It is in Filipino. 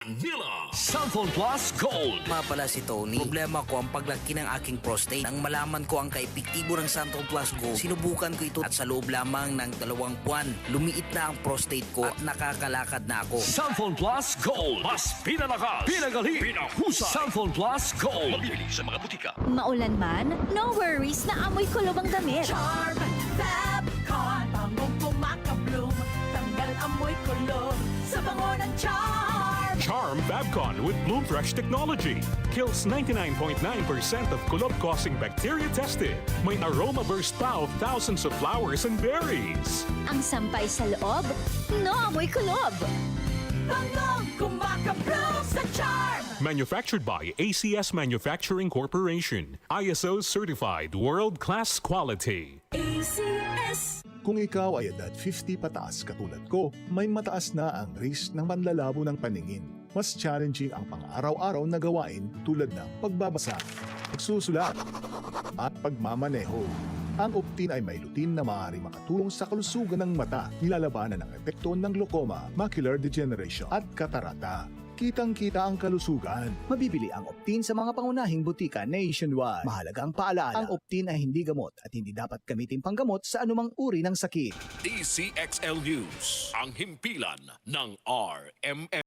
Nila Santon Plus Gold. Pala si Tony. Problema ko ang paglaki ng aking prostate. Nang malaman ko ang kaepektibo ng Santon Plus Gold, sinubukan ko ito at sa loob lamang ng 2 buwan, lumiit na ang prostate ko at nakakalakad na ako. Santon Plus Gold. Mas pinalakas, pinagaling, pinahusay. Santon Plus Gold. Mabibili sa mga butika. Maulan man, no worries na amoy kulob ang damit. Charm Fabcon, bangong kumakabloom, tanggal amoy kulob sa bango ng Charm. Charm Fabcon with Bloom Fresh technology kills 99.9% of kulob-causing bacteria tested. May aroma burst pa of thousands of flowers and berries. Ang sampay sa loob, no amoy kulob. Bangong kumakabloom sa Charm. Manufactured by ACS Manufacturing Corporation. ISO certified world-class quality. ACS. Kung ikaw ay edad 50 pataas katulad ko, may mataas na ang risk ng panlalabo ng paningin. Mas challenging ang pang-araw-araw na gawain tulad ng pagbabasa, pagsusulat, at pagmamaneho. Ang Optin ay may lutin na maaari makatulong sa kalusugan ng mata, nilalabanan ang epekto ng glaucoma, macular degeneration at katarata. Kitang-kita ang kalusugan. Mabibili ang Optin sa mga pangunahing butika nationwide. Mahalagang paalaala, ang Optin ay hindi gamot at hindi dapat gamitin panggamot sa anumang uri ng sakit. DCXL News. Ang himpilan ng RMN.